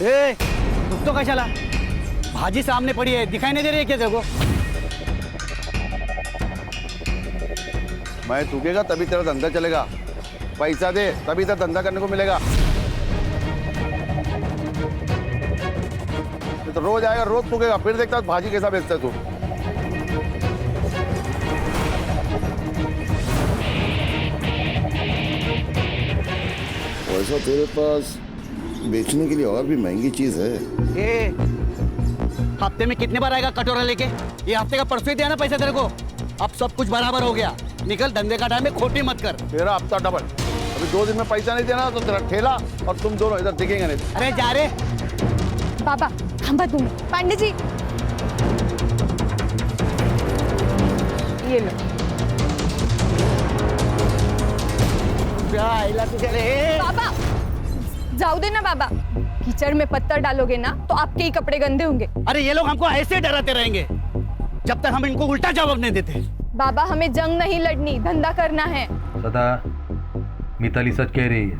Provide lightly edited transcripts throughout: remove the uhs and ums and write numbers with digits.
ए, रुक तो कशाला? भाजी सामने पड़ी है, दिखाई नहीं दे रही है क्या तेरे को? मैं थूकेगा तभी तेरा धंधा चलेगा। पैसा दे तभी तेरा धंधा करने को मिलेगा। तो रोज आएगा, रोज थूकेगा, फिर देखता भाजी कैसा बेचता है तू। वैसा तेरे पास बेचने के लिए और भी महंगी चीज है। ए, हफ्ते में कितने बार आएगा कटोरा लेके? ये हफ्ते का परसों ही दिया ना पैसा तेरे को। अब सब कुछ बराबर हो गया। निकल, धंधे का टाइम में खोटी मत कर। तेरा हफ्ता डबल। अभी 2 दिन में पैसा नहीं देना तो तेरा ठेला और तुम दोनों इधर दिखेंगे नहीं। अरे जा रे। बाबा हम बात दूंगी। पांडे जी ये लो। बाबा जाओ दे ना बाबा, कीचड़ में पत्थर डालोगे ना तो आपके ही कपड़े गंदे होंगे। अरे ये लोग हमको ऐसे डराते रहेंगे जब तक हम इनको उल्टा जवाब नहीं देते। बाबा हमें जंग नहीं लड़नी, धंधा करना है। सदा मिताली सच कह रही है।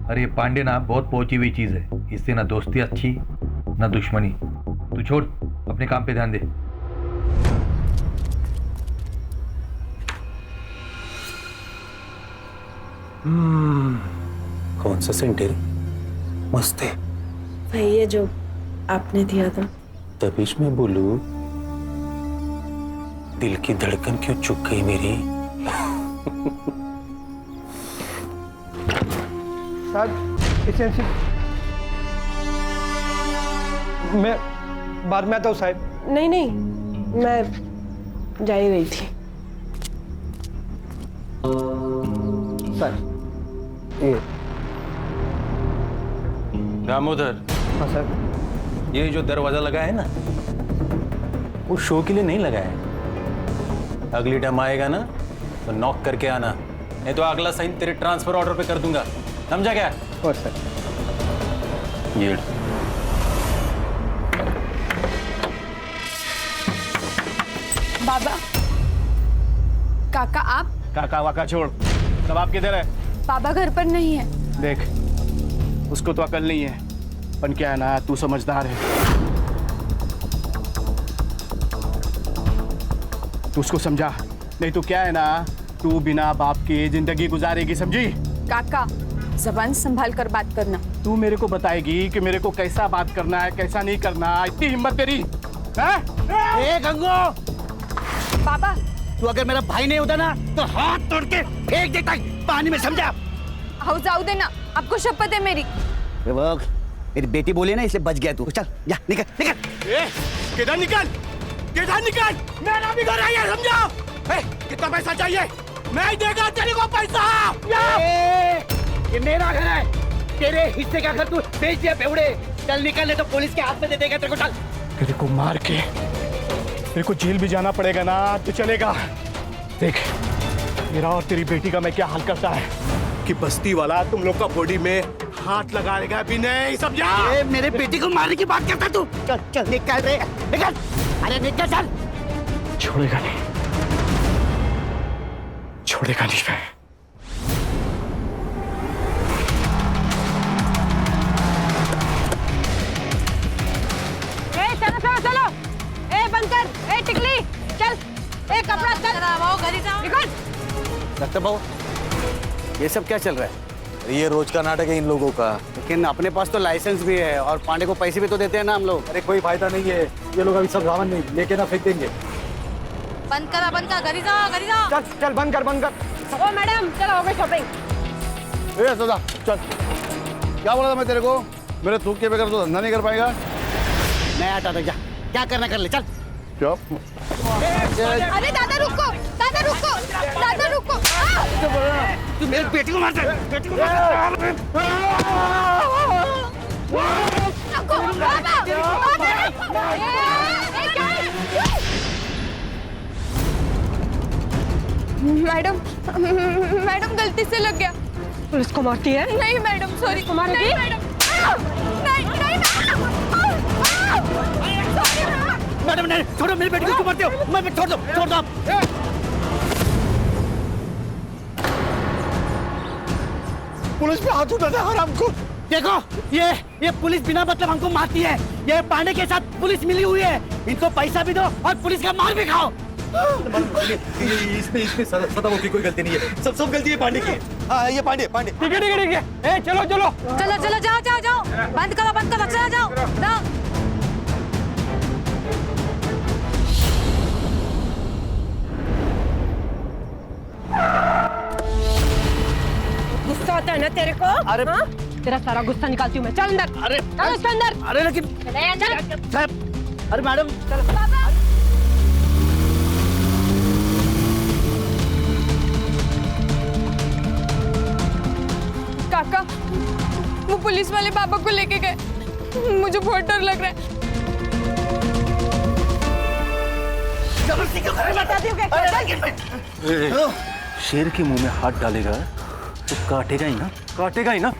अरे ये पांडे ना बहुत पहुंची हुई चीज है। इससे ना दोस्ती अच्छी ना दुश्मनी। तू छोड़, अपने काम पे ध्यान दे। कौन सा सेंट है? मस्त है। वही है जो आपने दिया था। तभी मैं बोलूं, दिल की धड़कन क्यों चुक गई मेरी? मैं बाद में आता हूँ साहब। नहीं नहीं, मैं जा ही रही थी। सर ये। दामोदर, हाँ सर। ये जो दरवाजा लगा है ना, वो शो के लिए नहीं लगा है। अगली टाइम आएगा ना तो नॉक करके आना, नहीं तो अगला साइन तेरे ट्रांसफर ऑर्डर पे कर दूंगा। समझा क्या? और सर ये बाबा काका आप? काका वाका छोड़, सब आप किधर है? बाबा घर पर नहीं है। देख, उसको तो अकल नहीं है, पर क्या है ना, तू समझदार है। तू उसको समझा, नहीं तो क्या है ना, तू बिना बाप के जिंदगी गुजारेगी, समझी? काका जबान संभाल कर बात करना। तू मेरे को बताएगी कि मेरे को कैसा बात करना है, कैसा नहीं करना। इतनी हिम्मत तेरी है? ए गंगो, बाबा तू अगर मेरा भाई नहीं होता ना तो हाथ तोड़ के फेंक देता पानी में, समझा? आओ जाओ देना, आपको शपथ है मेरी। मेरी बेटी बोली ना इसलिए बच गया तू। चल जा, निकल निकल। किधर निकल, किधर निकल? मेरा भी घर है, समझा? कितना पैसा चाहिए? मैं देगा तेरे को पैसा। ये मेरा घर है, तेरे हिस्से का घर तू बेच दिया बेवड़े। चल निकल, नहीं तो पुलिस के हाथ में दे देगा तेरे को। चल, तेरे को मार के तेरे को जेल भी जाना पड़ेगा ना तो चलेगा। देख, मेरा और तेरी बेटी का मैं क्या हाल करता है कि बस्ती वाला तुम लोग का बॉडी में हाथ लगाएगा भी नहीं, समझा? मेरे बेटी को मारने की बात करता तू? चल चल निकल रे, निकल। अरे निकल, चल। छोड़ेगा नहीं, छोड़ेगा नहीं मैं। चलो चलो चलो, ए बंकर, ए टिकली, चल, ए कपड़ा चल, निकल। डॉक्टर बाबू, ये सब क्या चल रहा है? ये रोज का नाटक है इन लोगों का। लेकिन अपने पास तो लाइसेंस भी है और पांडे को पैसे भी तो देते हैं ना हम लोग। अरे कोई फायदा नहीं है, ये लोग अभी सब रावण नहीं लेके ना फेंक देंगे। बंद करा, घरी जाओ, घरी जाओ। चल चल, बंद कर, बंद कर। ओ मैडम, चलो हो गई शॉपिंग। ए सदा, चल। क्या बोला था मैं तेरे को? मेरे थूक के बगैर तो धंधा नहीं कर पाएगा। मैं आता था, जा क्या करना कर ले, चल। चुप। अरे दादा रुको, दादा रुको, दादा रुको। तू मेरे बेटी को मारता है, बेटी को मारता है। रुको, बाबा, बाबा। मैडम, मैडम गलती से लग गया। पुलिस को मारती है? नहीं मैडम, सॉरी। मारेगी? नहीं नहीं मैडम नहीं, छोड़ो, मेरी बेटी को क्यों मारते हो? मैं छोड़ दो, छोड़ दो आप। पुलिस पे हाथ उठाना हराम को। देखो ये पुलिस बिना मतलब हमको मारती है। ये पांडे के साथ पुलिस मिली हुई है। इनको पैसा भी दो और पुलिस का मार भी खाओ। इसमें सदामो की कोई गलती नहीं है, सब गलती है पांडे की। हाँ ये पांडे। ठीक है। ए चलो चलो जाओ बंद करो चलो जाओ। गुस्सा आता है ना तेरे को? अरे तेरा सारा गुस्सा निकालती हूँ मैं। चल अंदर। अरे चल उसके अंदर। अरे लेकिन साहब, अरे मैडम काका वो पुलिस वाले पापा को लेके गए। मुझे बहुत डर लग रहा है। जबरदस्ती क्यों कर रहे हो? शेर के मुंह में हाथ डालेगा तो काटेगा ही ना।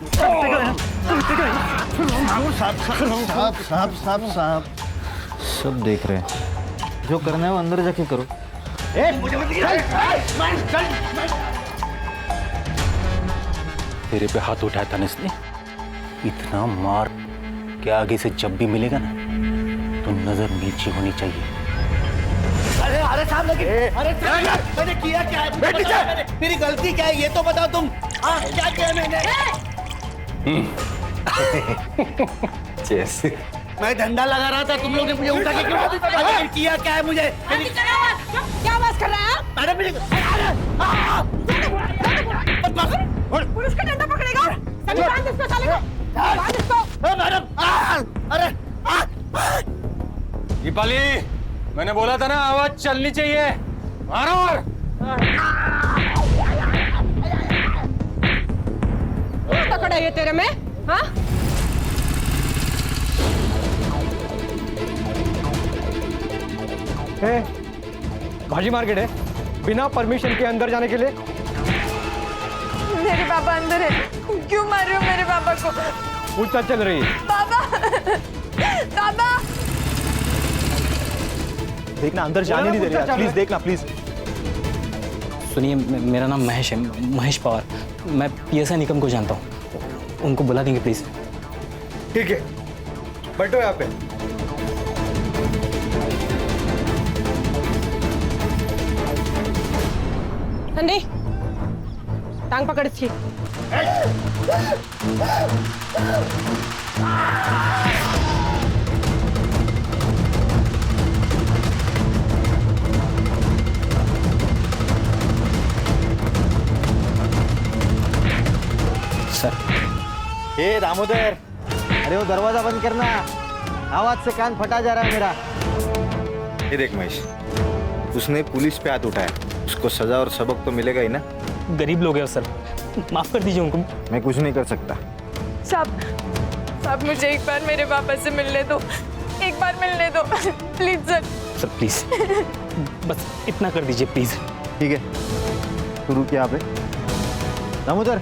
साहब सब देख रहे हैं, जो करना है वो अंदर जाके करो। तेरे पे हाथ उठाया था ना इसने, इतना मार कि आगे से जब भी मिलेगा ना तो नजर नीचे होनी चाहिए। अरे साहब लेकिन मैंने किया क्या है? मेरी गलती क्या है ये तो बताओ तुम। क्या किया मैंने? जैसे मैं डंडा लगा रहा था, तुम लोग ने मुझे उठा के क्यों किया क्या है मुझे? क्या आवाज कर रहा है? मैडम पुलिस का डंडा पकड़ेगा। बांध इसको चलेगा। बांध इसको। मैडम अरे दीपाली, मैंने बोला था ना आवाज चलनी चाहिए। मारो और पकड़ा ये तेरे में? हाँ भाजी मार्केट है, बिना परमिशन के अंदर जाने के लिए। मेरे पापा अंदर है। क्यों मार रहे हो मेरे पापा को? पूछताछ चल रही है। पापा देखना अंदर जाने नहीं दे रही, प्लीज देखना प्लीज। सुनिए, मेरा नाम महेश है, महेश पवार। मैं पीएसआई निकम को जानता हूँ, उनको बुला देंगे प्लीज। ठीक है, बैठो यहाँ पे। अंडी टांग पकड़ इसकी। सर। ए दामोदर, अरे वो दरवाजा बंद करना, आवाज से कान फटा जा रहा है मेरा। ये देख महेश, उसने पुलिस पे हाथ उठाया, उसको सजा और सबक तो मिलेगा ही ना। गरीब लोग हैं सर, माफ कर दीजिए उनको। मैं कुछ नहीं कर सकता। साहब मुझे एक बार मेरे पापा से मिलने दो, एक बार मिलने दो प्लीज सर। सर प्लीज बस इतना कर दीजिए प्लीज। ठीक है, तू रुक यहाँ पे। दामोदर,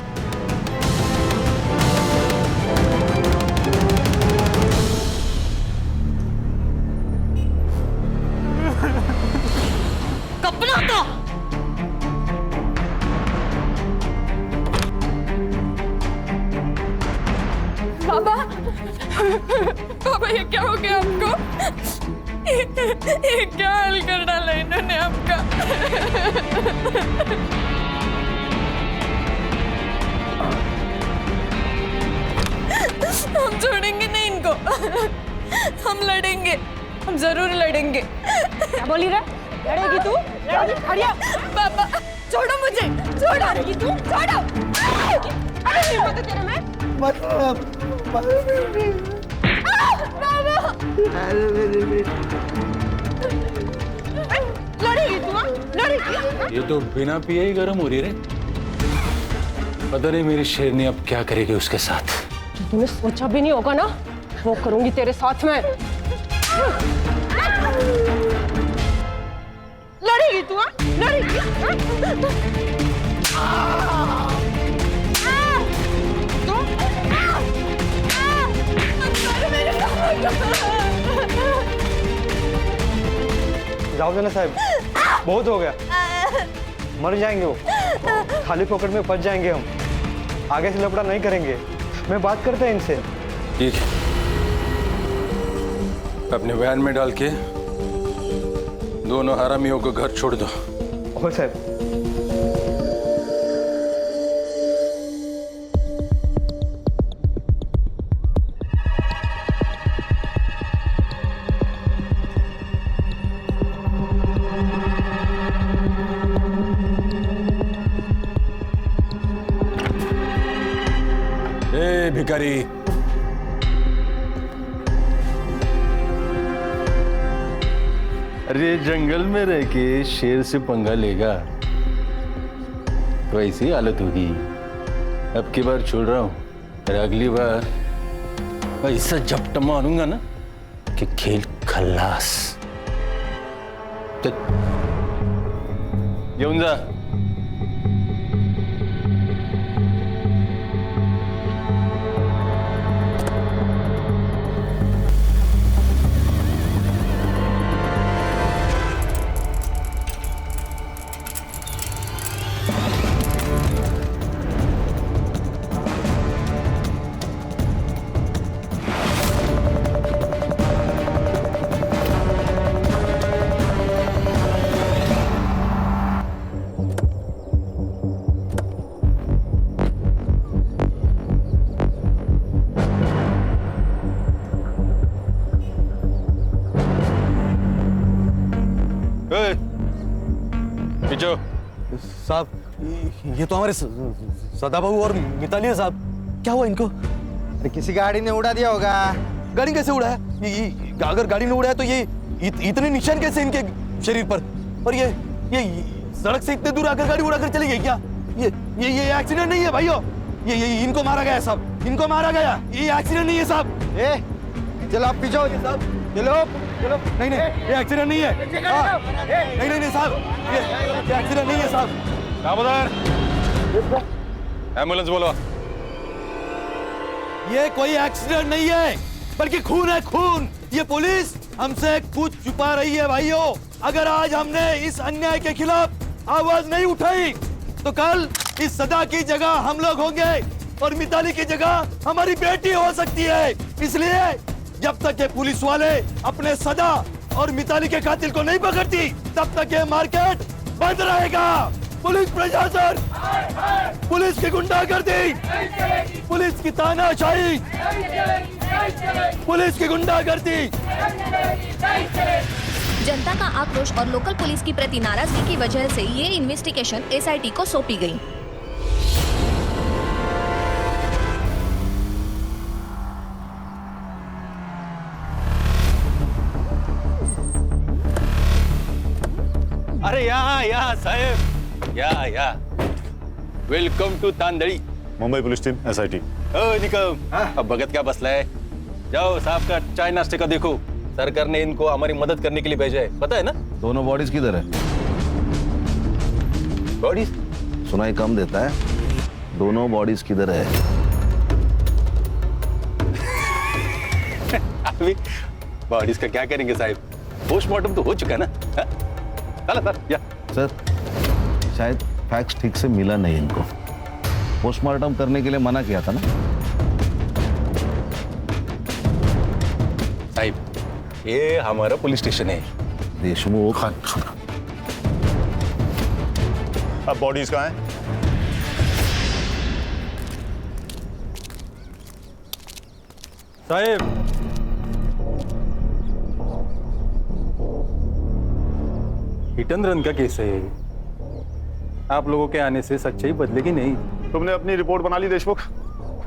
पापा ये क्या हो गया आपको? ये क्या हाल कर डाला इन्होंने आपका? हम छोड़ेंगे नहीं इनको, हम लड़ेंगे, हम जरूर लड़ेंगे। क्या बोली रे? लड़ेगी तू? लड़ेगी? खड़िया। पापा छोड़ो मुझे, छोड़ो तू, छोड़ो। अरे नहीं पता तेरे में? लड़ेगी तू? लड़ेगी? ये तो बिना पिए ही गर्म हो रही रे। पता नहीं मेरी शेरनी अब क्या करेगी उसके साथ। तूने सोचा भी नहीं होगा ना, वो करूंगी तेरे साथ में। लड़ेगी तू? लड़ेगी? जाओ देना साहब, बहुत हो गया, मर जाएंगे वो, खाली पॉकेट में फंस जाएंगे हम। आगे से लफड़ा नहीं करेंगे, मैं बात करता है इनसे। ठीक है, अपने वैन में डाल के दोनों हरामियों को घर छोड़ दो। हो साहब। ए भिखारी, अरे जंगल में रह के शेर से पंगा लेगा तो ऐसी हालत होगी। अब की बार छोड़ रहा हूं, और अगली बार ऐसा झपटा मारूंगा ना कि खेल खल्लास। येऊन जा। पीछो। साहब, ये तो हमारे सदाबाबू और मिताली है साहब। क्या हुआ इनको? अरे किसी गाड़ी ने उड़ा दिया होगा। गाड़ी कैसे उड़ा है? अगर गाड़ी ने उड़ाया तो ये इतने निशान कैसे इनके शरीर पर? और ये सड़क से इतने दूर आकर गाड़ी उड़ाकर चली गई क्या? ये एक्सीडेंट नहीं है भाइयों। ये इनको मारा गया साहब, इनको मारा गया। ये एक्सीडेंट नहीं है साहब। चलो आप पीछे साहब, चलो चलो। नहीं ये एक्सीडेंट नहीं है। नहीं साहब, ये एक्सीडेंट नहीं है साहब। दामोदर, एम्बुलेंस बोलो। ये कोई एक्सीडेंट नहीं है, बल्कि खून है, खून। ये पुलिस हमसे कुछ छुपा रही है भाइयों। अगर आज हमने इस अन्याय के खिलाफ आवाज नहीं उठाई तो कल इस सदा की जगह हम लोग होंगे और मिताली की जगह हमारी बेटी हो सकती है। इसलिए जब तक ये पुलिस वाले अपने सदा और मिताली के कातिल को नहीं पकड़ती तब तक ये मार्केट बंद रहेगा। पुलिस प्रशासन, पुलिस की गुंडागर्दी, पुलिस की तानाशाही, पुलिस की गुंडागर्दी। जनता का आक्रोश और लोकल पुलिस की प्रति नाराजगी की वजह से ये इन्वेस्टिगेशन एसआईटी को सौंपी गई। अरे या साहेब, या welcome to Tandali. Mumbai police team SIT. Nikam, अब भगत क्या बसला है? जाओ साहब का चाय नाश्ते का देखो। सरकार ने इनको हमारी मदद करने के लिए भेजा है, पता है ना? दोनों बॉडीज किधर है? बॉडीज सुनाई कम देता है। दोनों बॉडीज किधर है? अभी बॉडीज का क्या करेंगे साहब? पोस्टमार्टम तो हो चुका है ना। चलो सर, या सर, शायद फैक्ट्स ठीक से मिला नहीं इनको। पोस्टमार्टम करने के लिए मना किया था ना साहब। ये हमारा पुलिस स्टेशन है। देशमुख। अब बॉडीज कहाँ हैं? साहब, हिट एंड रन का केस है। आप लोगों के आने से सच्चाई बदलेगी नहीं। तुमने अपनी रिपोर्ट बना ली देशमुख,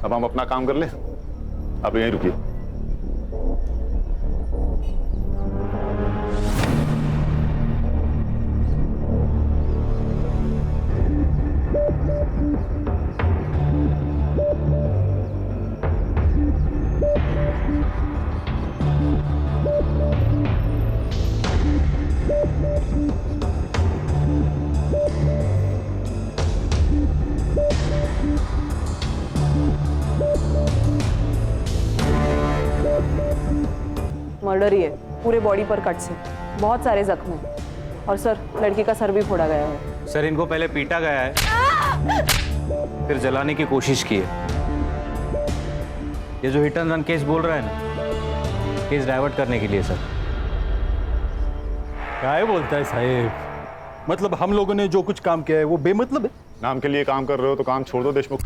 अब हम अपना काम कर ले। अब यहीं रुकिए। मर्डर ही है, पूरे बॉडी पर कट्स हैं, बहुत सारे जख्म हैं। और सर, लड़की का सर भी फोड़ा गया है। सर, इनको पहले पीटा गया है, फिर जलाने की कोशिश की है। ये जो हिट एंड रन केस बोल रहा है ना, केस डाइवर्ट करने के लिए सर। क्या बोलता है साहेब? मतलब हम लोगों ने जो कुछ काम किया है वो बेमतलब है? नाम के लिए काम कर रहे हो तो काम छोड़ दो देशमुख।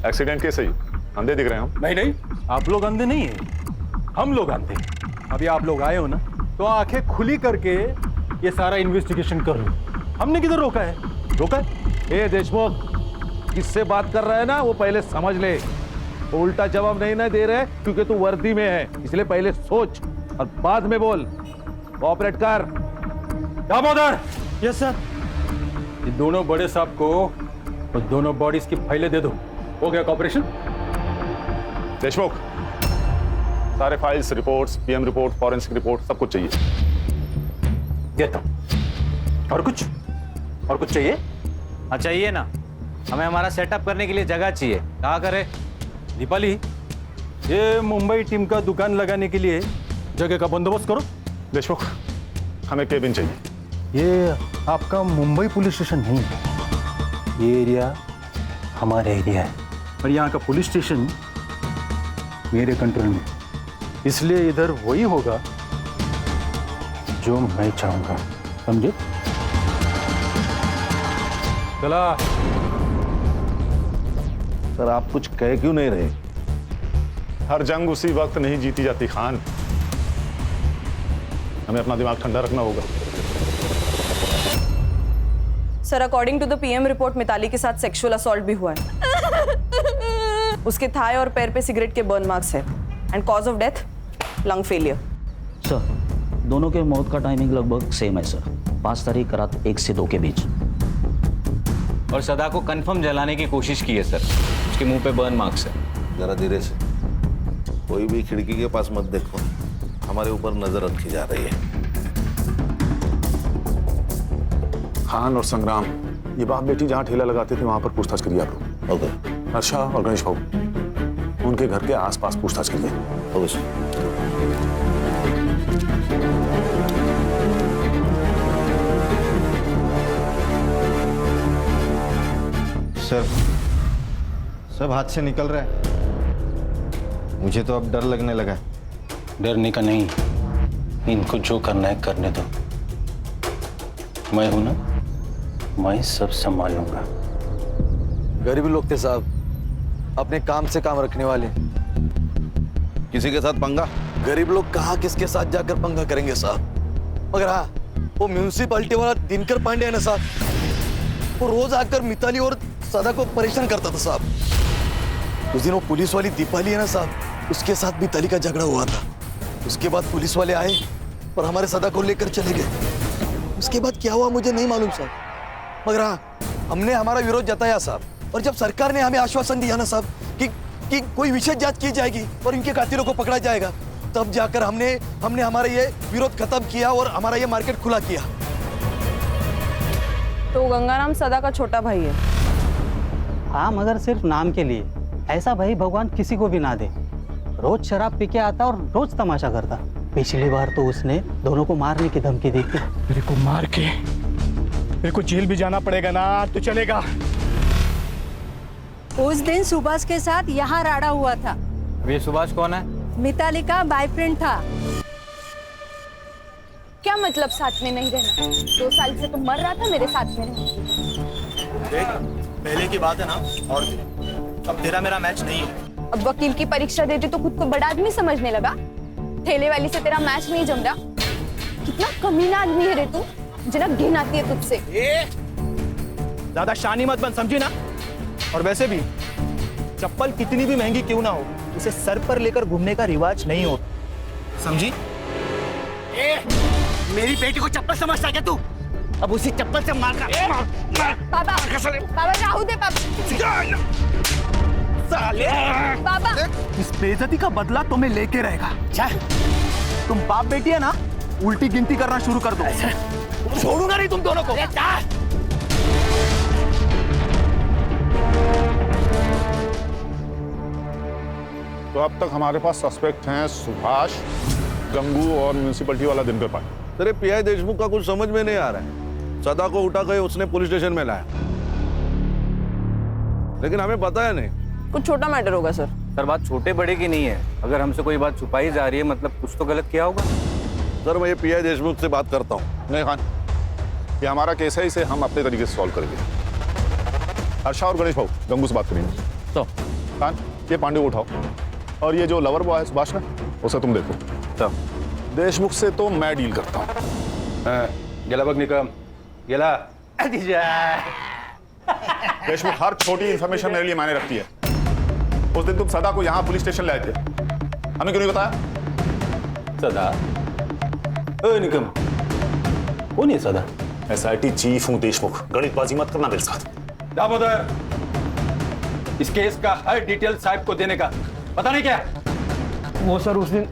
एक्सीडेंट केस है ये, अंधे दिख रहे हैं हम। नहीं, आप लोग अंधे नहीं है, हम लोग अंधे। अभी आप लोग आए हो ना, तो आंखें खुली करके ये सारा इन्वेस्टिगेशन कर लो। हमने किधर रोका है? रोका है? ए देशमुख, किससे बात कर रहा है ना वो पहले समझ ले। वो उल्टा जवाब नहीं ना दे रहे क्योंकि तू वर्दी में है, इसलिए पहले सोच और बाद में बोल। कोऑपरेट कर। Damodar, yes sir. ये दोनों बड़े साहब को और दोनों बॉडीज की फाइलें दे दो। हो गया कॉपरेशन? देशमुख, सारे files, reports, PM report, forensic report, सब कुछ चाहिए। देता हूं। और कुछ चाहिए? हाँ चाहिए ना, हमें हमारा सेटअप करने के लिए जगह चाहिए। क्या करे? दीपाली, ये मुंबई टीम का दुकान लगाने के लिए जगह का बंदोबस्त करो। देशमुख, हमें केबिन चाहिए। ये आपका मुंबई पुलिस स्टेशन नहीं है, ये एरिया हमारा एरिया है और यहाँ का पुलिस स्टेशन मेरे कंट्रोल में, इसलिए इधर वही होगा जो मैं चाहूंगा, समझे? चला। सर आप कुछ कह क्यों नहीं रहे? हर जंग उसी वक्त नहीं जीती जाती खान, हमें अपना दिमाग ठंडा रखना होगा। Sir, according to the PM report Mitali के साथ सेक्सुअल असॉल्ट भी हुआ है। उसके थाई और पैर पे सिगरेट के बर्न मार्क्स है and cause of death lung failure. Sir, दोनों के मौत का टाइमिंग लगभग सेम है सर, 5 तारीख रात 1 से 2 के बीच। और सदा को कंफर्म जलाने की कोशिश की है सर, उसके मुंह पे बर्न मार्क्स है। जरा धीरे से, कोई भी खिड़की के पास मत देखो, हमारे ऊपर नजर रखी जा रही है। खान और संग्राम, ये बाप बेटी जहाँ ठेला लगाते थे वहां पर पूछताछ करिए आप लोग। ओके। हर्षा और गणेश बाबू, उनके घर के आसपास पूछताछ करिए। Okay sir. सर, सब हाथ से निकल रहा है, मुझे तो अब डर लगने लगा है। डरने का नहीं, इनको जो करना है करने दो। मैं हूं ना, मैं सब संभालूंगा। गरीब लोग थे साहब, अपने काम से काम रखने वाले। किसी के साथ पंगा? गरीब लोग कहाँ किसके साथ जाकर पंगा करेंगे साहब। मगर हाँ, वो म्यूनिसिपैलिटी वाला दिनकर पांडे है ना साहब, वो रोज आकर मिताली और सदा को परेशान करता था साहब। उस दिन वो पुलिस वाली दीपाली है ना साहब, उसके साथ मिताली का झगड़ा हुआ था। उसके बाद पुलिस वाले आए और हमारे सदा को लेकर चले गए। उसके बाद क्या हुआ मुझे नहीं मालूम साहब, मगर हाँ, हमने हमारा विरोध जताया साहब। और जब सरकार ने हमें आश्वासन दिया ना साहब कि कोई विशेष जांच की जाएगी और इनके कातिलों को पकड़ा जाएगा, तब जाकर हमने हमारा ये विरोध खत्म किया और हमारा ये मार्केट खुला किया। तो गंगाराम सदा का छोटा भाई है? हाँ, मगर सिर्फ नाम के लिए। ऐसा भाई भगवान किसी को भी ना दे। रोज शराब पी के आता और रोज तमाशा करता। पिछली बार तो उसने दोनों को मारने की धमकी दी थी। मेरे को मार के मेरे को जेल भी जाना पड़ेगा ना तो चलेगा। उस दिन सुभाष के साथ यहाँ राड़ा हुआ था। ये सुभाष कौन है? मिताली का बॉयफ्रेंड था। क्या मतलब साथ में नहीं रहना? 2 साल से तो मर रहा था मेरे साथ में। देख, पहले की बात है ना, और अब तेरा मेरा मैच नहीं है। अब वकील की परीक्षा देते तो खुद को बड़ा आदमी समझने लगा। ठेले वाली से तेरा मैच नहीं जम रहा। कितना कमीना आदमी है रे तू, मुझे ना घिन आती है तुझसे। ज्यादा शानी मत बन, समझी ना? और वैसे भी चप्पल कितनी भी महंगी क्यों ना हो, उसे सर पर लेकर घूमने का रिवाज नहीं हो, समझी? मेरी बेटी को चप्पल समझता है क्या तू? अब उसी चप्पल से मार पापा, पापा राहु दे पापा। साले! पापा, इस बेइज्जती का बदला तुम्हें लेके रहेगा। तुम बाप बेटी है ना, उल्टी गिनती करना शुरू कर दो। छोड़ूंगा नहीं तुम दोनों को। तो अब तक हमारे पास सस्पेक्ट हैं सुभाष, गंगू और म्यूनिसिपैलिटी वाला दिनकर पांडे। तेरे पीआई देशमुख का कुछ समझ में नहीं आ रहा है। सदा को उठा के उसने पुलिस स्टेशन में लाया, लेकिन हमें पता है नहीं। कुछ छोटा मैटर होगा सर। सर बात छोटे बड़े की नहीं है, अगर हमसे कोई बात छुपाई जा रही है मतलब कुछ तो गलत किया होगा। सर मैं ये पीआई देशमुख से बात करता हूँ। नहीं खान, ये हमारा केस है, इसे हम अपने तरीके से सॉल्व करेंगे। हर्षा और गणेश भाऊ गंगू से बात करेंगे। तो खान, ये पांडे को उठाओ और ये जो लवर बॉय है सुभाष ना, उसे तुम देखो। तो देशमुख से तो मैं डील करता हूँ। गेला बघ निकम, गेला देशमुख हर छोटी इंफॉर्मेशन मेरे लिए मायने रखती है। उस दिन तुम सदा को यहाँ पुलिस स्टेशन लाए थे, हमें क्यों नहीं बताया? सदा? निकम, कौन है सदा? एसआईटी चीफ हूँ देशमुख, गणितबाजी मत करना मेरे साथ। दामोदर, इस केस का हर डिटेल साहब को देने का पता नहीं क्या? वो सर उस दिन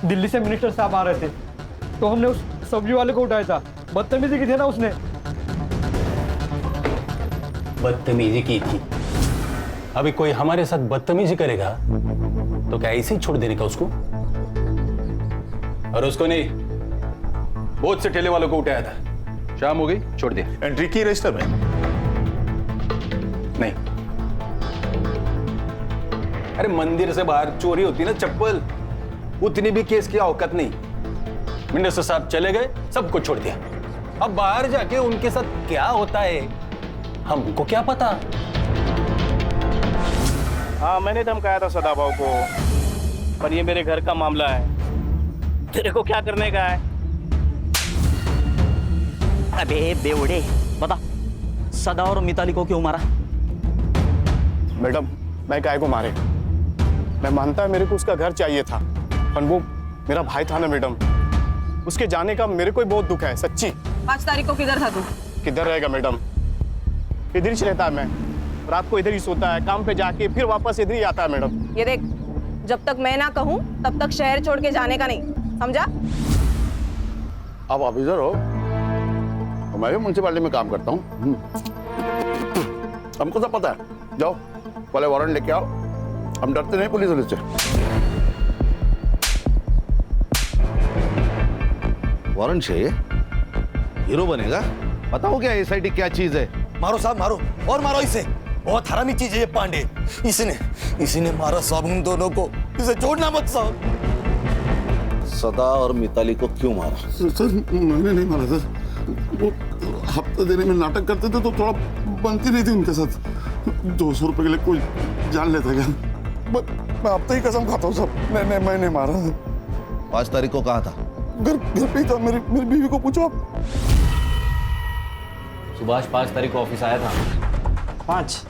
दिल्ली से मिनिस्टर साहब आ रहे थे, तो हमने उस सब्जी वाले को उठाया था। बदतमीजी की थी ना उसने। बदतमीजी की थी? अभी कोई हमारे साथ बदतमीजी करेगा तो क्या ऐसे ही छोड़ देने का उसको? और उसको नहीं, बहुत से ठेले वालों को उठाया था। शाम हो गई, छोड़ दिया। एंट्री की रजिस्टर में? नहीं। अरे मंदिर से बाहर चोरी होती ना चप्पल, उतनी भी केस की औकात नहीं। मिनिस्टर साहब चले गए, सबको छोड़ दिया। अब बाहर जाके उनके साथ क्या होता है हमको क्या पता? हाँ, मैंने धमकाया था सदाभाव को, पर ये मेरे घर का मामला है, तेरे को क्या करने का है? अबे बेवड़े, बता सदा और मिताली को क्यों मारा? मैडम, मैं काय को मारे? मैं मानता है मेरे को उसका घर चाहिए था, पर वो मेरा भाई था ना मैडम, उसके जाने का मेरे को ही बहुत दुख है, सच्ची। 5 तारीख को किधर था तू? किधर रहेगा मैडम, इधर ही रहता है। मैं रात को इधर ही सोता है, काम पे जाके फिर वापस इधर ही आता है मैडम। ये देख, जब तक मैं ना कहूँ तब तक शहर छोड़ के जाने का नहीं, समझा? आप ऑफिसर हो, मैं भी म्यूनसिपालिटी में काम करता हूँ। हमको सब पता है। जाओ पहले वारंट लेके आओ, हम डरते नहीं पुलिस वाले से। वारंट चाहिए? हीरो बनेगा? बताओ क्या एसआईटी क्या चीज है? मारो साहब, मारो और मारो इसे। बहुत हरामी चीज है ये पांडे। इसने मारा साहब उन दोनों को, इसे छोड़ना मत साहब। सदा और मिताली को क्यों मारा? सर मैंने नहीं मारा सर, वो हफ्ता देने में नाटक करते थे तो थोड़ा बनती नहीं थी उनके साथ। 200 रुपए के लिए कोई जान लेता क्या? मैं अब तो ही कसम खाता हूँ सर, मैं नहीं मारा। 5 तारीख को कहा था? घर पे ही था, मेरी बीवी को पूछो आप। सुभाष 5 तारीख को ऑफिस आया था। 5?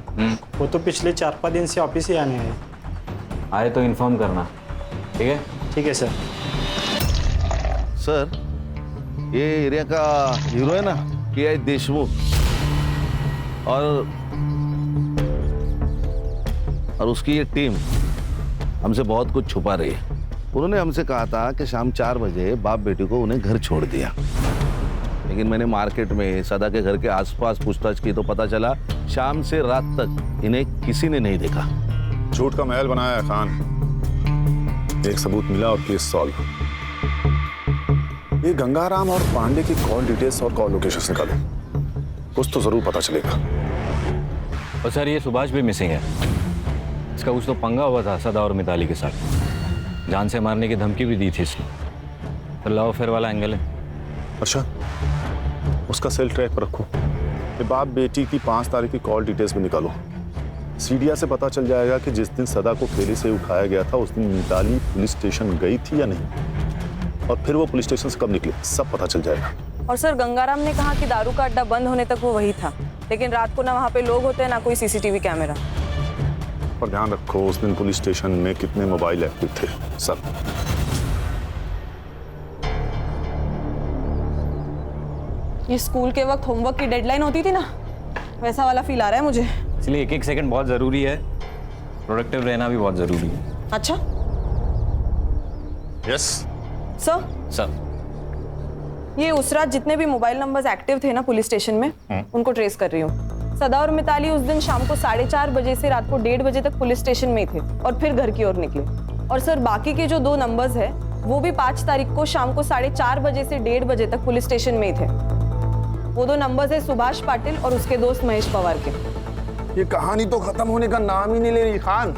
वो तो पिछले 4-5 दिन से ऑफिस ही आने हैं। आए तो इन्फॉर्म करना, ठीक है? ठीक है सर। सर ये एरिया का हीरो है ना पीआई देशमुख, और उसकी ये टीम हमसे बहुत कुछ छुपा रही है। उन्होंने हमसे कहा था कि शाम 4 बजे बाप बेटी को उन्हें घर छोड़ दिया, लेकिन मैंने मार्केट में सदा के घर के आसपास पूछताछ की तो पता चला शाम से रात तक इन्हें किसी ने नहीं देखा। झूठ का महल बनाया है खान। एक सबूत मिला और केस सॉल्व। ये गंगाराम और पांडे की कॉल डिटेल्स और कॉल लोकेशंस निकालो, कुछ तो जरूर पता चलेगा। और सर ये सुभाष भी मिसिंग है। इसका कुछ तो पंगा हुआ था सदा और मिताली के साथ, जान से मारने की धमकी भी दी थी इसने। तो लव अफेयर वाला एंगल है। अच्छा, उसका सेल ट्रैक पर रखो। ये बाप बेटी की 5 तारीख की कॉल डिटेल्स भी निकालो। सीडिया से पता चल जाएगा कि जिस दिन सदा को ठेले से उठाया गया था उस दिन मिताली पुलिस स्टेशन गई थी या नहीं, और फिर वो पुलिस स्टेशन से कब निकली, सब पता चल जाएगा। और सर गंगाराम ने कहा कि दारू का अड्डा बंद होने तक वो वही था, लेकिन रात को ना वहाँ पे लोग होते हैं ना कोई सीसीटीवी कैमरा। पर ध्यान रखो उस दिन पुलिस स्टेशन में कितने मोबाइल एक्टिव थे, सब। ये स्कूल के वक्त होमवर्क की डेडलाइन होती थी ना, वैसा वाला फील आ रहा है मुझे। इसलिए एक सेकंड बहुत जरूरी है, प्रोडक्टिव रहना भी बहुत जरूरी है। अच्छा यस सर। ये उस रात जितने भी मोबाइल नंबर्स एक्टिव थे ना पुलिस स्टेशन में, उनको ट्रेस कर रही हूँ। सदा और मिताली उस दिन शाम को 4:30 बजे से रात को 1:30 बजे तक पुलिस स्टेशन में ही थे और फिर घर की ओर निकले। और सर बाकी के जो 2 नंबर्स है वो भी 5 तारीख को शाम को 4:30 बजे से 1:30 बजे तक पुलिस स्टेशन में ही थे। वो 2 नंबर्स है सुभाष पाटिल और उसके दोस्त महेश पवार के। ये कहानी तो खत्म होने का नाम ही नहीं ले रही खान।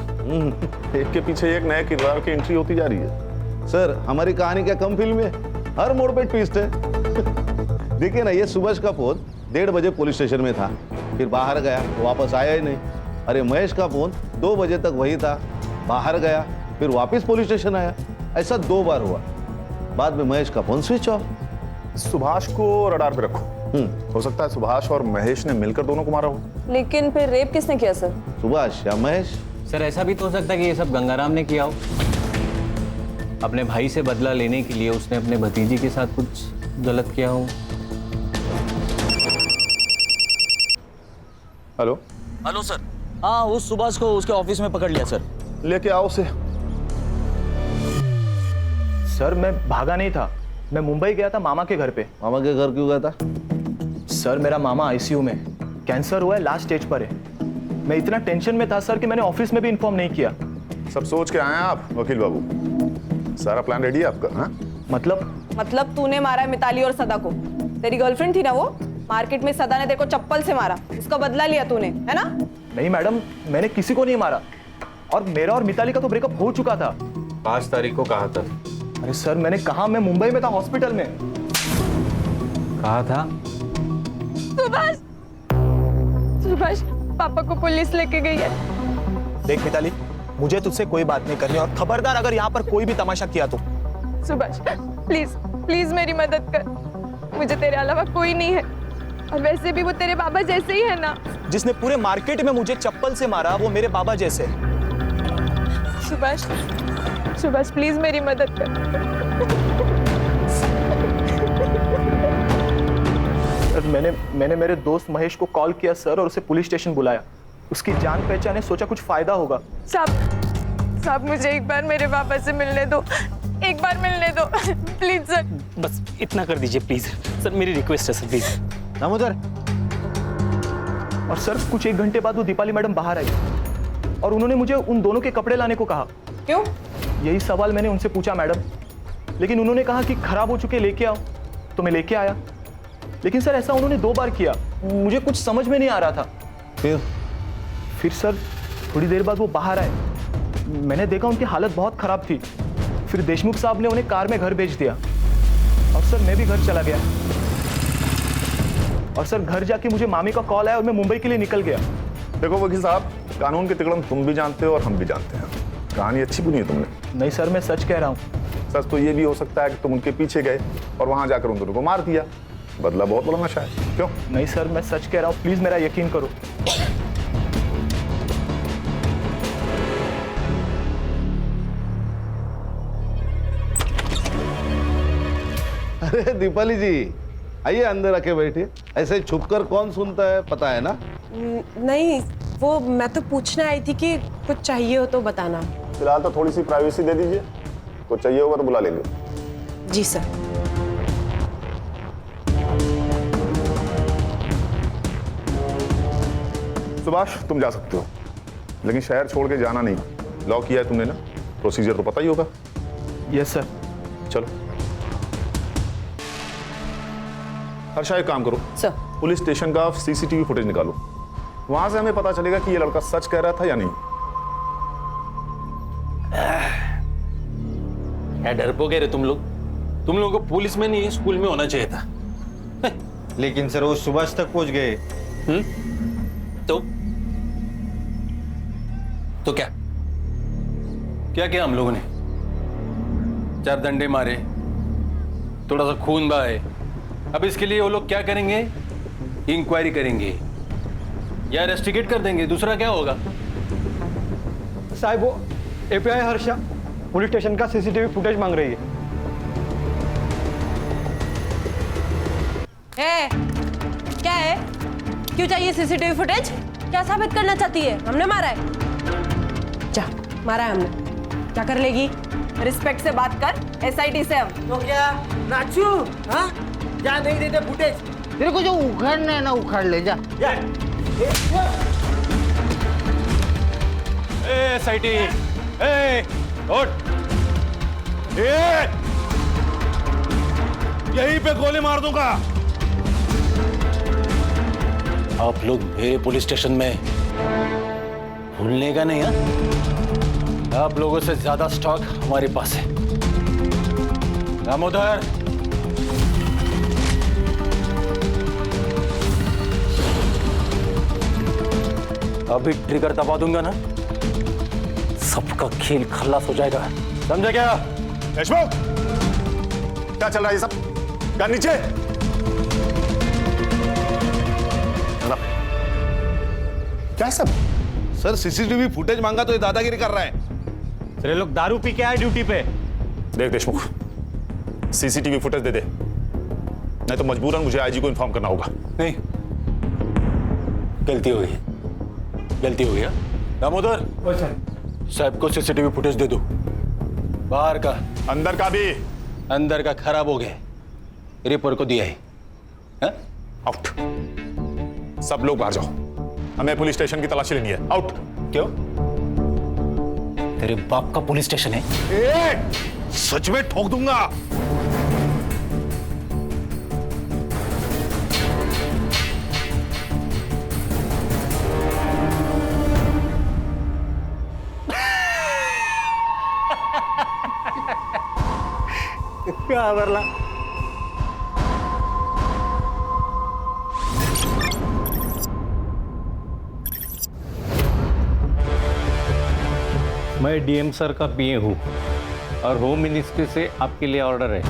एक के पीछे एक नए किरदार की एंट्री होती जा रही है। सर हमारी कहानी क्या कम फिल्म है? हर मोड़ पे ट्विस्ट है। देखिए ना, ये सुभाष का फोन 1:30 बजे पुलिस स्टेशन में था, फिर बाहर गया, वापस आया ही नहीं। अरे महेश का फोन 2 बजे तक वही था, बाहर गया, फिर वापस पुलिस स्टेशन आया। ऐसा 2 बार हुआ। बाद में महेश का फोन स्विच ऑफ। सुभाष को रडार पे रखो। हो सकता है सुभाष और महेश ने मिलकर दोनों को मारा हो। लेकिन फिर रेप किसने किया सर? सुभाष या महेश? सर ऐसा भी तो हो सकता है कि ये सब गंगाराम ने किया हो। अपने भाई से बदला लेने के लिए उसने अपने भतीजी के साथ कुछ गलत किया हो। Hello hello sir. हाँ, उस सुभाष को उसके ऑफिस में पकड़ लिया सर। लेके आओ उसे। सर मैं भागा नहीं था, मैं मुंबई गया था मामा के घर पे। मामा के घर क्यों गया था? सर मेरा मामा आईसीयू में, कैंसर हुआ है, लास्ट स्टेज पर है। मैं इतना टेंशन में था सर कि मैंने ऑफिस में भी इन्फॉर्म नहीं किया। सब सोच के आए हैं आप वकील बाबू? सारा प्लान रेडी है आपका? हाँ मतलब तूने मारा है मिताली और सदा को। तेरी गर्लफ्रेंड थी ना वो, मार्केट में सदा ने तेरे को चप्पल से मारा, उसका बदला लिया तूने, है ना? नहीं मैडम, मैंने किसी को नहीं मारा, और मेरा और मिताली का तो ब्रेकअप हो चुका था। 5 तारीख को कहा था। अरे सर मैंने कहा, मैं मुंबई में था, हॉस्पिटल में। कहा था? सुभाष पापा को पुलिस लेके गई है। देख मिताली, मुझे तुझसे कोई बात नहीं करनी, और खबरदार अगर यहाँ पर कोई भी तमाशा किया तो। सुभाष प्लीज प्लीज मेरी मदद कर, मुझे तेरे अलावा कोई नहीं है, और वैसे भी वो तेरे बाबा जैसे ही है ना। जिसने पूरे मार्केट में मुझे चप्पल से मारा वो मेरे बाबा जैसे। सुभाष प्लीज मेरी मदद कर। मैंने मेरे दोस्त महेश को कॉल किया सर, और उसे पुलिस स्टेशन बुलाया। उसकी जान पहचान है, सोचा कुछ फायदा होगा। साहब मुझे एक बार मेरे पापा से मिलने दो, एक बार मिलने दो प्लीज सर। बस इतना कर दीजिए प्लीज सर, मेरी रिक्वेस्ट है सर प्लीज। दामोदर। और सर कुछ 1 घंटे बाद वो दीपाली मैडम बाहर आई, और उन्होंने मुझे उन दोनों के कपड़े लाने को कहा। क्यों? यही सवाल मैंने उनसे पूछा मैडम, लेकिन उन्होंने कहा कि खराब हो चुके लेके आओ, तो मैं लेके आया। लेकिन सर ऐसा उन्होंने 2 बार किया, मुझे कुछ समझ में नहीं आ रहा था। फिर सर थोड़ी देर बाद वो बाहर आए, मैंने देखा उनकी हालत बहुत खराब थी। फिर देशमुख साहब ने उन्हें कार में घर भेज दिया, और सर मैं भी घर चला गया। और सर घर जाके मुझे मामी का कॉल आया और मैं मुंबई के लिए निकल गया। देखो वकील साहब, कानून के तिकड़म तुम भी जानते हो और हम भी जानते हैं। कहानी अच्छी बुनी है तुमने। नहीं सर, मैं सच कह रहा हूँ। सच तो ये भी हो सकता है कि तुम उनके पीछे गए और वहां जाकर उन दोनों को मार दिया। बदला बहुत बड़ा नशा है। क्यों? नहीं सर, मैं सच कह रहा हूँ, प्लीज मेरा यकीन करो। अरे दीपाली जी, आइए अंदर आके बैठिए। ऐसे छुपकर कौन सुनता है, पता है ना? नहीं, वो मैं तो पूछने आई थी कि कुछ चाहिए हो तो बताना। फिलहाल तो थोड़ी सी प्राइवेसी दे दीजिए, कुछ चाहिए होगा तो बुला लेंगे। जी सर। सुभाष तुम जा सकते हो, लेकिन शहर छोड़ के जाना नहीं। लॉक किया है तुमने ना, प्रोसीजर तो पता ही होगा। Yes sir. चलो हर्षा, एक काम करो सर, पुलिस स्टेशन का सीसीटीवी फुटेज निकालो, वहां से हमें पता चलेगा कि ये लड़का सच कह रहा था या नहीं। क्या डरपोके रे तुम लोग? तुम लोगों को पुलिस में नहीं स्कूल में होना चाहिए था। लेकिन सर वो सुभाष तक पहुंच गए। तो क्या क्या किया हम लोगों ने? 4 डंडे मारे, थोड़ा सा खून बहाए। अब इसके लिए वो लोग क्या करेंगे? इंक्वायरी करेंगे या रेस्टिकेट कर देंगे, दूसरा क्या होगा? साहब वो एपीआई हर्षा पुलिस स्टेशन का सीसीटीवी फुटेज मांग रही है। क्या है? क्यों चाहिए सीसीटीवी फुटेज? क्या साबित करना चाहती है? हमने मारा है? जा, मारा है हमने। क्या कर लेगी? रिस्पेक्ट से बात कर, एसआईटी से हम। तो क्या नाचू? हाँ, जा नहीं देते फुटेज। तेरे को जो उखाड़ना है ना उखाड़ ले, जा। एसआईटी, उठ। यहीं पे गोली मार दूंगा। आप लोग मेरे पुलिस स्टेशन में भूलने का नहीं है? आप लोगों से ज्यादा स्टॉक हमारे पास है। दामोदर, अभी ट्रिगर दबा दूंगा ना, सबका खेल खल्लास हो जाएगा, समझा क्या? देशमुख, क्या चल रहा है ये सब? क्या नीचे? क्या सब? सर सीसीटीवी फुटेज मांगा तो ये दादागिरी कर रहा है। सर ये लोग दारू पी के आए ड्यूटी पे। देख देशमुख, सीसीटीवी फुटेज दे दे, नहीं तो मजबूरन मुझे आईजी को इन्फॉर्म करना होगा। नहीं, गलती हो गई, गलती हो गया। दामोदर, साहब को सीसीटीवी फुटेज दे दो, बाहर का, अंदर का भी। अंदर का खराब हो गया, रिपोर्ट को दिया है। आउट, सब लोग बाहर जाओ, हमें पुलिस स्टेशन की तलाशी लेनी है। आउट। क्यों? तेरे बाप का पुलिस स्टेशन है? सच में ठोक दूंगा। क्या बरला? मैं डीएम सर का पीए हूँ और होम मिनिस्ट्री से आपके लिए ऑर्डर है।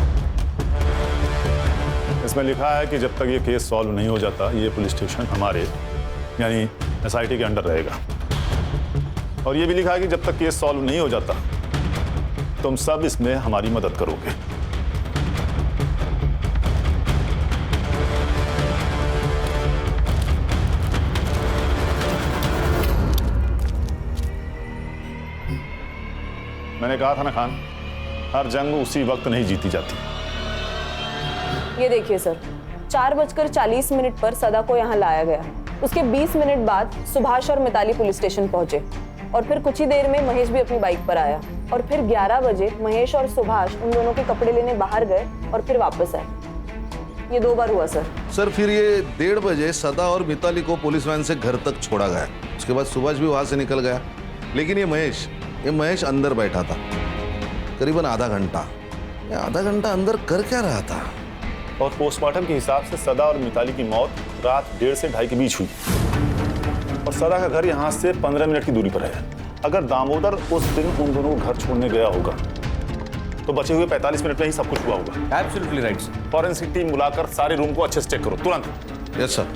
इसमें लिखा है कि जब तक ये केस सॉल्व नहीं हो जाता ये पुलिस स्टेशन हमारे यानी एसआईटी के अंडर रहेगा। और ये भी लिखा है कि जब तक केस सॉल्व नहीं हो जाता तुम सब इसमें हमारी मदद करोगे। मैंने कहा था ना खान, हर जंग उसी वक्त नहीं जीती जाती। ये देखिए सर, 4:40 पर सदा को यहाँ लाया गया। उसके 20 मिनट बाद सुभाष और मिताली पुलिस स्टेशन पहुंचे और फिर कुछ ही देर में महेश भी अपनी बाइक पर आया और फिर 11 बजे महेश और सुभाष उन दोनों के कपड़े लेने बाहर गए और फिर वापस आए। ये 2 बार हुआ सर। सर फिर ये 1:30 बजे सदा और मिताली को पुलिस वैन से घर तक छोड़ा गया। उसके बाद सुभाष भी वहां से निकल गया, लेकिन ये महेश अंदर बैठा था करीबन आधा घंटा। आधा घंटा अंदर कर क्या रहा था? और पोस्टमार्टम के हिसाब से सदा और मिताली की मौत रात 1:30 से 2:30 के बीच हुई और सदा का घर यहाँ से 15 मिनट की दूरी पर है। अगर दामोदर उस दिन उन दोनों को घर छोड़ने गया होगा तो बचे हुए 45 मिनट में ही सब कुछ हुआ होगा। Absolutely right. फॉरेंसिक टीम बुलाकर सारे रूम को अच्छे से चेक करो तुरंत। Yes sir.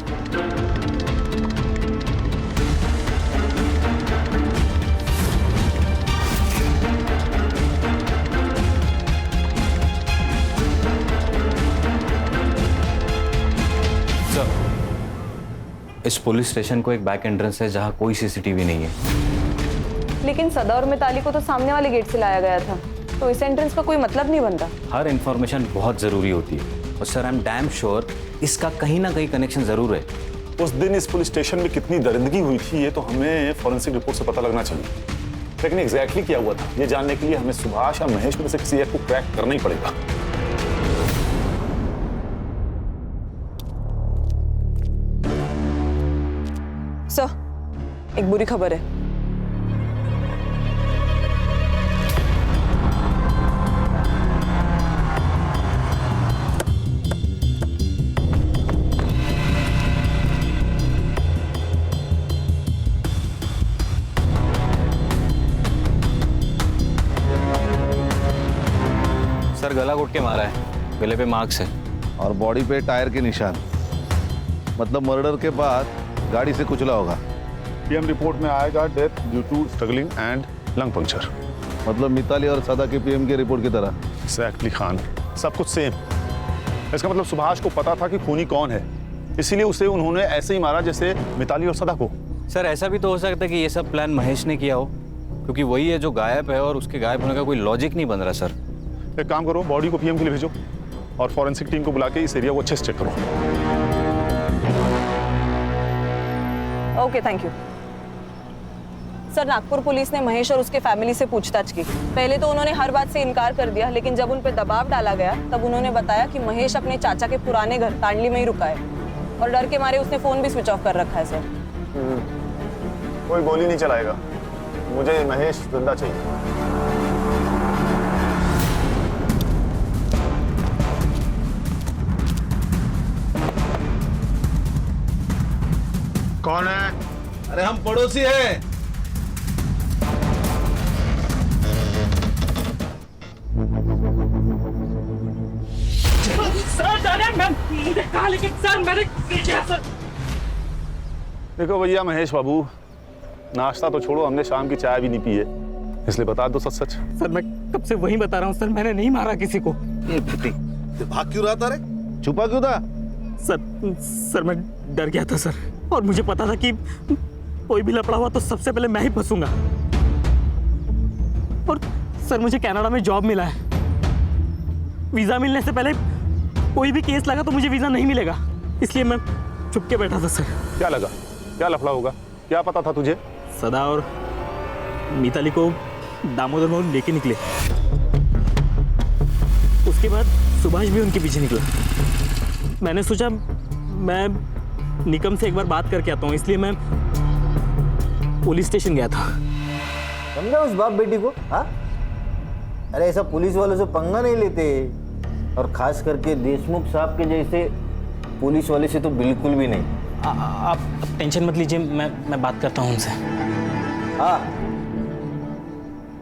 इस पुलिस स्टेशन को एक बैक एंट्रेंस है जहाँ कोई सीसीटीवी नहीं है। लेकिन सदा और मिताली को तो सामने वाले गेट से लाया गया था, तो इस एंट्रेंस का कोई मतलब नहीं बनता। हर इंफॉर्मेशन बहुत जरूरी होती है और sir I am damn sure इसका कहीं ना कहीं कनेक्शन जरूर है। उस दिन इस पुलिस स्टेशन में कितनी दरिंदगी हुई थी ये तो हमें फॉरेंसिक रिपोर्ट से पता लगना चाहिए, लेकिन एग्जैक्टली क्या हुआ था ये जानने के लिए हमें सुभाष या महेश में से किसी एक को क्रैक करना ही पड़ेगा। सर, एक बुरी खबर है। सर गला घोट के मारा है, गले पे मार्क्स है और बॉडी पे टायर के निशान, मतलब मर्डर के बाद गाड़ी से कुचला होगा। पीएम रिपोर्ट में आएगा death due to struggling and lung puncture. मतलब मिताली और सदा के पीएम के रिपोर्ट की तरह। एग्जैक्टली खान, सब कुछ सेम। इसका मतलब सुभाष को पता था कि खूनी कौन है, इसीलिए उसे उन्होंने ऐसे ही मारा जैसे मिताली और सदा को। सर ऐसा भी तो हो सकता है कि ये सब प्लान महेश ने किया हो, क्योंकि वही है जो गायब है और उसके गायब होने का कोई लॉजिक नहीं बन रहा। सर एक काम करो, बॉडी को पीएम के लिए भेजो और फॉरेंसिक टीम को बुला के इस एरिया को अच्छे से चेक करो। Okay, thank you sir. Nagpur police ने महेश और उसके फैमिली से पूछताछ की। पहले तो उन्होंने हर बात से इनकार कर दिया, लेकिन जब उन पर दबाव डाला गया तब उन्होंने बताया कि महेश अपने चाचा के पुराने घर तांडली में ही रुका है और डर के मारे उसने फोन भी स्विच ऑफ कर रखा है। सर कोई गोली नहीं चलाएगा, मुझे महेश जिंदा चाहिए। कौन है? अरे हम पड़ोसी हैं। देखो भैया महेश बाबू, नाश्ता तो छोड़ो, हमने शाम की चाय भी नहीं पी है, इसलिए बता दो सच सच। सर मैं कब से वही बता रहा हूँ सर, मैंने नहीं मारा किसी को। भाग क्यों रहा था रे? छुपा क्यों था? सर मैं डर गया था सर, और मुझे पता था कि कोई भी लफड़ा हुआ तो सबसे पहले मैं ही फंसूंगा। और सर मुझे कनाडा में जॉब मिला है, वीजा मिलने से पहले कोई भी केस लगा तो मुझे वीजा नहीं मिलेगा, इसलिए मैं छुप के बैठा था सर। क्या लगा? क्या लफड़ा होगा? क्या पता था तुझे? सदा और मिताली को दामोदर मोहन लेके निकले, उसके बाद सुभाष भी उनके पीछे निकला। मैंने सोचा मैं निकम से एक बार बात करके आता हूँ, इसलिए मैं पुलिस स्टेशन गया था। समझा उस बाप बेटी को? हाँ, अरे ऐसा पुलिस वालों से पंगा नहीं लेते, और खास करके देशमुख साहब के जैसे पुलिस वाले से तो बिल्कुल भी नहीं। आप टेंशन मत लीजिए, मैं बात करता हूँ उनसे। हाँ,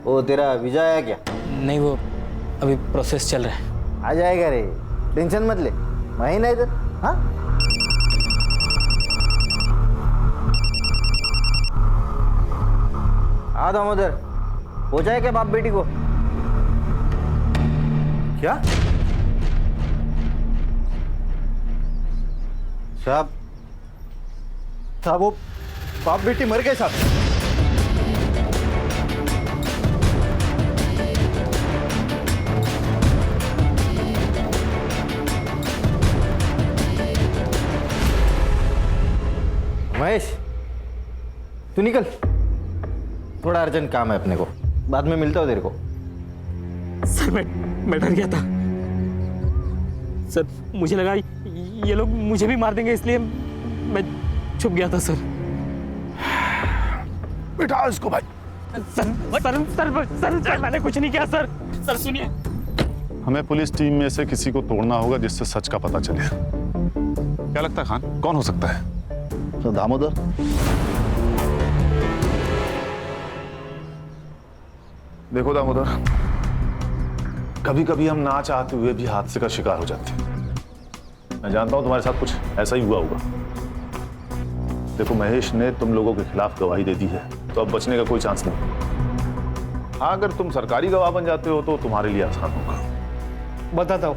वो तेरा वीजा आया क्या? नहीं, वो अभी प्रोसेस चल रहा है। आ जाएगा रे, टेंशन मत ले, महीना इधर। हाँ, आ दामोदर, हो जाए क्या बाप बेटी को? क्या साहब? साहब वो बाप बेटी मर गए साहब। महेश तू निकल, थोड़ा अर्जेंट काम है अपने को, बाद में मिलता हूँ तेरे को। सर मैं डर गया था सर, मुझे लगा ये लोग मुझे भी मार देंगे, इसलिए मैं छुप गया था सर। बिठा इसको भाई। सर मैंने कुछ नहीं किया सर। सर सुनिए, हमें पुलिस टीम में से किसी को तोड़ना होगा जिससे सच का पता चले। क्या लगता है खान, कौन हो सकता है? तो दामोदर। देखो दामोदर, कभी कभी हम ना चाहते हुए भी हादसे का शिकार हो जाते हैं। मैं जानता हूं तुम्हारे साथ कुछ ऐसा ही हुआ होगा। देखो महेश ने तुम लोगों के खिलाफ गवाही दे दी है, तो अब बचने का कोई चांस नहीं। हाँ, अगर तुम सरकारी गवाह बन जाते हो तो तुम्हारे लिए आसान होगा। बताता हूँ।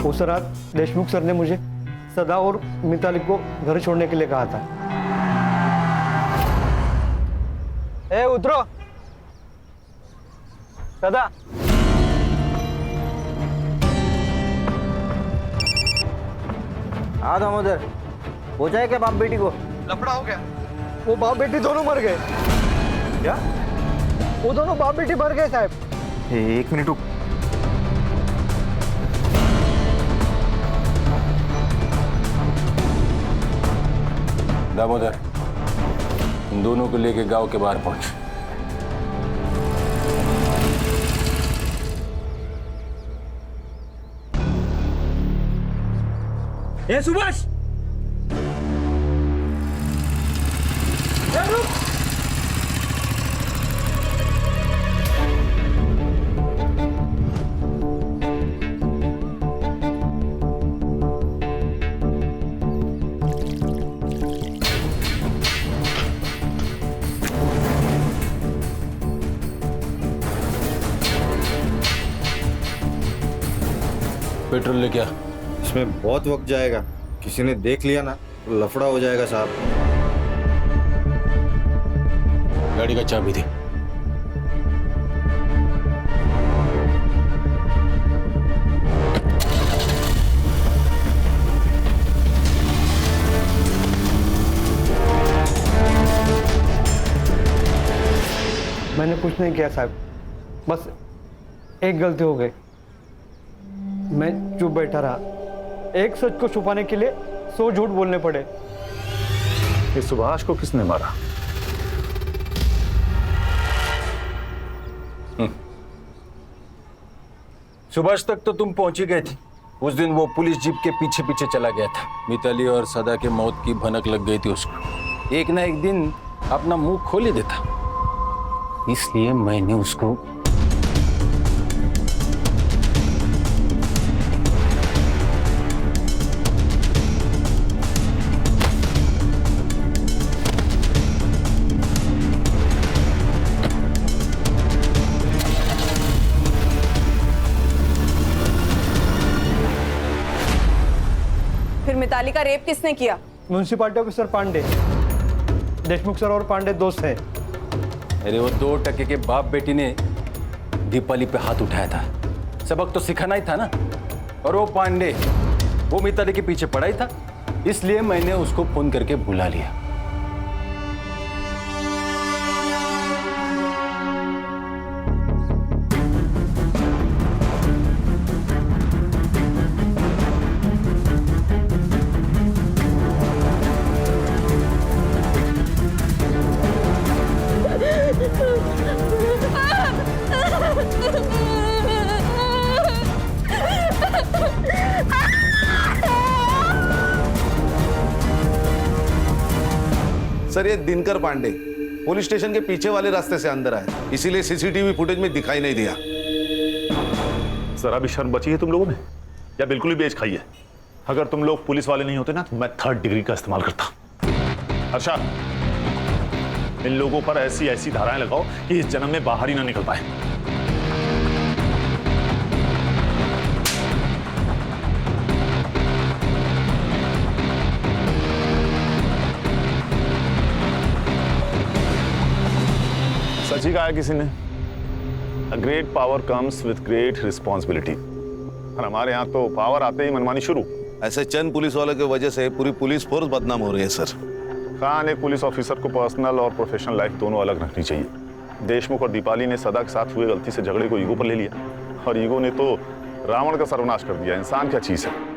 उस रात देशमुख सर ने मुझे सदा और मिताली को घर छोड़ने के लिए कहा था। ए उतरो सदा। हाँ दामोदर, हो जाए क्या बाप बेटी को? लफड़ा हो गया, वो बाप बेटी दोनों मर गए। क्या? वो दोनों बाप बेटी मर गए साहब। एक मिनट रुक। दामोदर, उन दोनों को लेके गांव के बाहर पहुंच। ए सुभाष, पेट्रोल लेके आ। इसमें बहुत वक्त जाएगा, किसी ने देख लिया ना तो लफड़ा हो जाएगा साहब। गाड़ी का चाबी दे। मैंने कुछ नहीं किया साहब, बस एक गलती हो गई। मैं चुप बैठा रहा, एक सच को छुपाने के लिए 100 झूठ बोलने पड़े। इस सुभाष को किसने मारा? सुभाष तक तो तुम पहुंच ही गए थे, उस दिन वो पुलिस जीप के पीछे पीछे चला गया था। मिताली और सदा के मौत की भनक लग गई थी उसको। एक ना एक दिन अपना मुंह खोल ही देता, इसलिए मैंने उसको फिर मिताली का रेप किसने किया? Municipality officer Pandey. Deshmukh sir और पांडे दोस्त हैं। अरे वो 2 टके के बाप बेटी ने दीपाली पे हाथ उठाया था, सबक तो सिखाना ही था ना। और वो पांडे वो मिताली के पीछे पड़ा ही था, इसलिए मैंने उसको फोन करके बुला लिया। सर ये दिनकर पांडे पुलिस स्टेशन के पीछे वाले रास्ते से अंदर आए, इसीलिए सीसीटीवी फुटेज में दिखाई नहीं दिया। जरा भी शर्म बची है तुम लोगों में या बिल्कुल ही बेच खाई है? अगर तुम लोग पुलिस वाले नहीं होते ना तो मैं 3rd डिग्री का इस्तेमाल करता। हर्षा, इन लोगों पर ऐसी ऐसी धाराएं लगाओ कि इस जन्म में बाहर ही ना निकल पाए। सच ही कहा है किसी ने, a great power comes with great responsibility. और हमारे यहाँ तो पावर आते ही मनमानी शुरू। ऐसे चंद पुलिस वालों की वजह से पूरी पुलिस फोर्स बदनाम हो रही है सर। खान, एक पुलिस ऑफिसर को पर्सनल और प्रोफेशनल लाइफ दोनों अलग रखनी चाहिए। देशमुख और दीपाली ने सदा के साथ हुए गलती से झगड़े को ईगो पर ले लिया, और ईगो ने तो रावण का सर्वनाश कर दिया। इंसान क्या चीज है?